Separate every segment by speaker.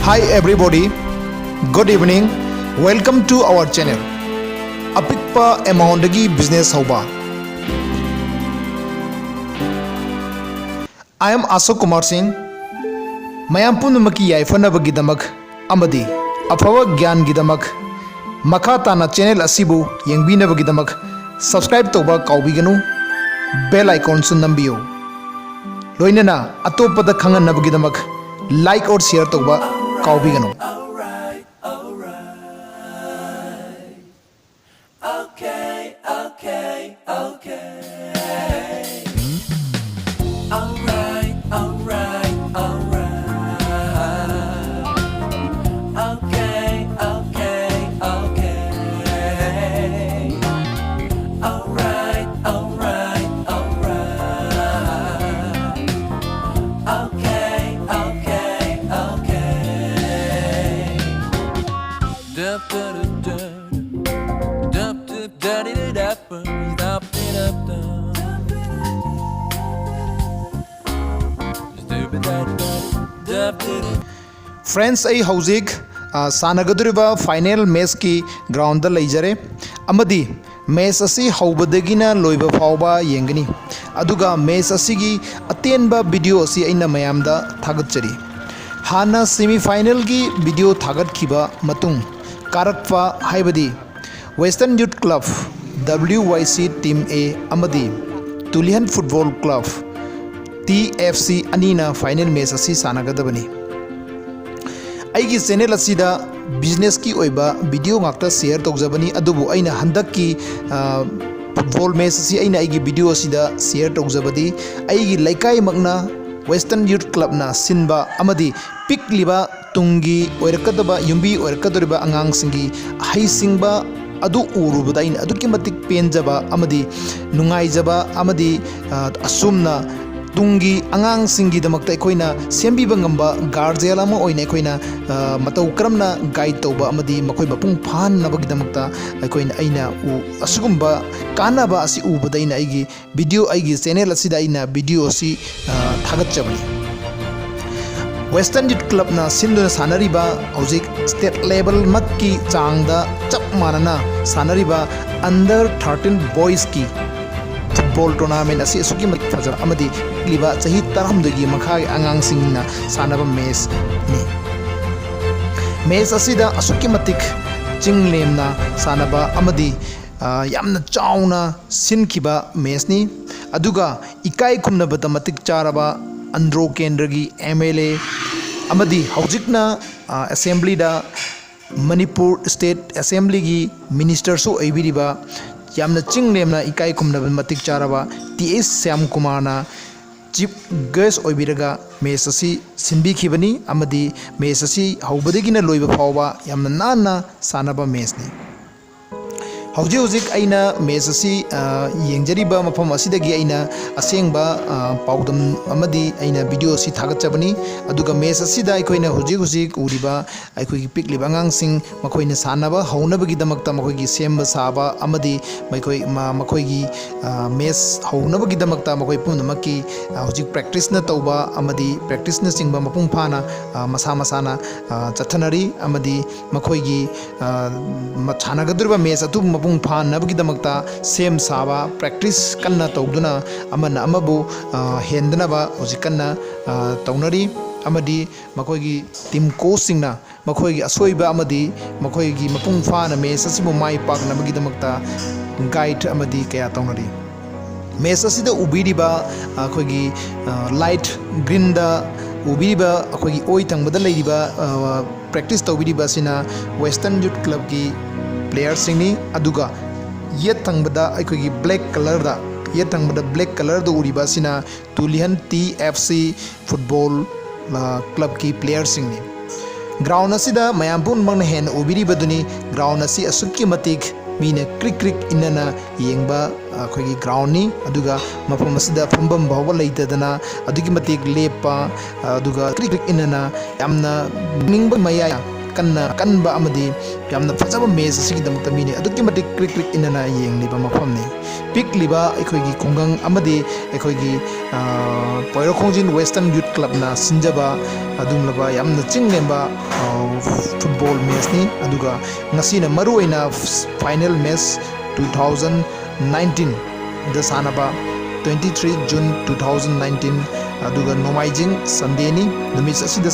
Speaker 1: Hi everybody, good evening, welcome to our channel. Apikpa amount dagi business hoba. I am Ashok Kumar Singh. Mayam punamaki yaifana bagidamak amadi afawa gyan gidamak makata na channel asibu yengbina bagidamak subscribe toba kaubiganu bell icon sun nambiyo. Loinana atopada khangan nabagidamak like or share toba kaubiganu. Friends, I houzik sanagaduriba final match ki ground da leijare amadi match asi haubadagina loiba fauba yengani aduga match asigi atenba video asi aina mayamda thagatchari hana semi final gi video thagatkiba matung karakpa haibadi Western Youth Club WYC Team A amadi Tulihan Football Club TFC anina final match asi sanagadabani aigi channel asida business ki oiba video ngakta share tawjabani adubu aina handak ki football match asi aina aigi video asida share tawjabadi aigi laikai makna Western Youth Club na sinba amadi pikliba tungi oirakadaba yumbi oirakadoriba angang singi hai singba adu urubada aina aduki matik penjaba amadi nungaijaba amadi asumna tungi angang singi damakta akoina sembiba ngamba guardian ama oina akoina matau karamna guide tauba amadi makoi mapung phan nabagi damakta akoina aina asugumba kanaba asi ubada ina aigi video aigi channel asida ina video asi thagatchabani Western Youth Club na sinduna sanariba hojik state level makki changda chap manana sanariba under 13 boys ki football tournament asi asuki mat fajar amadi liba chahi taramdagi makha angang singna sanaba match ni match asida asuki matik chinglemna sanaba amadi yamna chauna sinkiba match ni aduga ikai khumnabata matik charaba andro kendragi MLA amadi hojikna assembly da Manipur State Assembly gi minister so aibiriba yamna chinglemna ikai khumnaba matik charaba TS Syam Kumar na chief guest oibiraga match asi sinbi khibani amadi match asi haubadagina loiba fawba yamna nana sanaba match ni hojik aina match asi yengjariba mafam asidagi aina asengba paudam amadi aina video asi thagatchabani aduga match asida aikoina hojik uriba aikoigi pikliba angangsing makoina sanaba haunabagi damakta makoigi semba saba amadi makoigi match haunabagi damakta makoi punamaki hojik practice na tauba amadi practice na singba mapung phana masa masana chathanari amadi makoigi chanagadurba match atu mapung phan nabagi damakta sem saba practice kanna tawduna amana amabu hendnaba hojik kanna tawnari amadi makoigi team coach singna makoigi asoiba amadi makoigi mapung phana match asibu mai pak nabagi damakta guide amadi kaya tawnari match asida ubiriba akoigi light green da ubiriba akoigi oi tangbada leiriba practice tawbiriba sina Western Youth Club ki player singni aduga yet tangbada aikoigi black color da yet tangbada black color da uriba sina Tulihan TFC football club ki player singni ground asida mayambun mangna hen ubiriba duni ground asi asukki matik mina krik inana yengba akoigi ground ni aduga mafam asida phambam bawba leitadana adugi matik lepa aduga krik inana yamna ningba maya kanba amadi yamna fajaba match asigi damakta mini aduki matik krik inana yengliba mafamni ꯄꯤꯛꯂꯤꯕ ꯑꯩꯈꯣꯏꯒꯤ ꯈꯨꯡꯒꯪ ꯑꯃꯗꯤ ꯑꯩꯈꯣꯏꯒꯤ ꯄꯣꯏꯔꯣꯈꯣꯡꯖꯤꯟ western ꯌꯨꯠ ꯀ꯭ꯂꯕꯅ ꯁꯤꯟꯖꯕ ꯑꯗꯨꯒꯨꯝꯂꯕ ꯌꯥꯝꯅ ꯆꯤꯡꯂꯦꯝꯕ football ꯃꯦꯠꯆꯅꯤ ꯑꯗꯨꯒ ꯉꯁꯤꯅ ꯃꯔꯨꯑꯣꯏꯅ ꯐꯥꯏꯅꯦꯜ ꯃꯦꯠꯆ 2019ꯗ ꯁꯥꯟꯅꯕ 23 June 2019 aduga nomaijing Sunday ni numis asida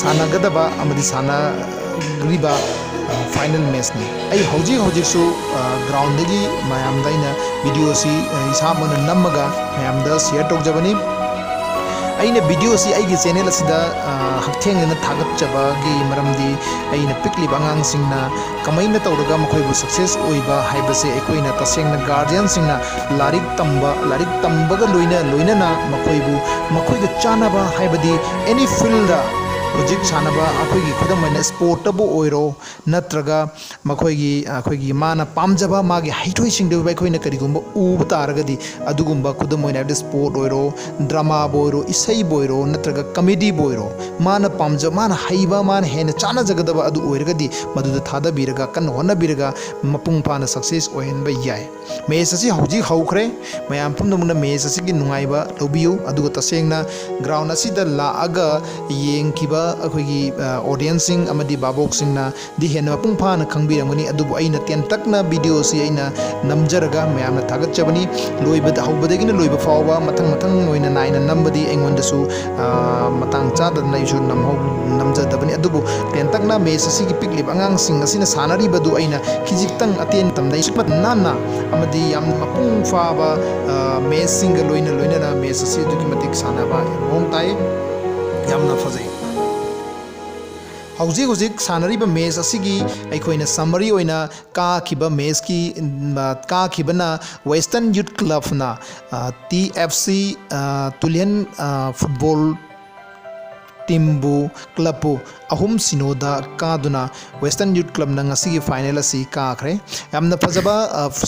Speaker 1: sanagadaba amadi sanagriba final match ni ai hojik su ground dagi mayam daina video si isamana namaga mayam da share tawjabani aina video si aigi channel asida hakthengna thagapchaba gi maramdi aina pikli bangang singna kamaina tawraga makhoi success oiba haibase ekoina tasengna guardian singna larik tamba ga loina na makhoi ga chanaba haibadi any field da hojik sanaba akhoi khudamaina sportable oiro natraga akhoi mana pamjaba magi haithoi singde bai khoina karigumba uba taragadi adugumba khudamoina de sport oiro drama boiro isai boiro natraga comedy boiro mana pamja mana haiba mana hena chana jagadaba adu oiragadi maduda thada biraga kan honna biraga mapung pana success ohenba yai match asi hauji haukhre mayam pumnamuna match asi gi nungaiba lobiu aduga tasengna ground asi da laaga yengkiba akhoi audience sing amadi babok singna di hena mapung pana khangbiramani adubu aina tentakna video si aina namjaraga mayamna thagatchabani loibada haubadagina loiba fawba matang noina naina nambadi engonda su matang chada naisu namjadabani adubu tentakna match asi gi piklip angang sing asina sanari badu aina khijiktang aten tamdai sukmat nana amadi yam mapung faba match singa loina na match asi duki matik sanaba mong tai yamna fazai hojik sanariba match asigi aikoina summary oina ka khiba match ki ka khibana Western Youth Club na TFC Tulian football Timbu Club ahum sinoda kaduna Western Youth Club na ngasi final asi kakhre yamna fajaba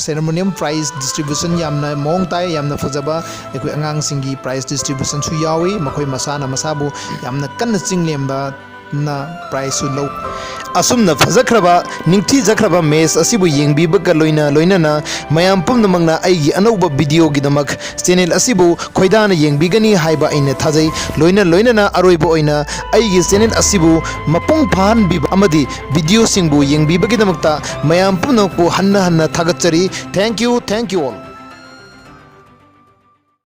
Speaker 1: ceremonial prize distribution yamna mong tai yamna fajaba ekoi angang singi prize distribution su yawi makoi masana masabu yamna kanna chinglemba na prize su low asumna fajakraba ningthi jakraba match asibu yengbibaga loina na mayam pumnamangna aigi anauba video gidamak channel asibu khoidana yengbigani haiba aina thajai loina na aroiba oina aigi channel asibu mapung phan biba amadi video singbu yengbibagi damakta mayam pumnaku hanna thagatchari thank you all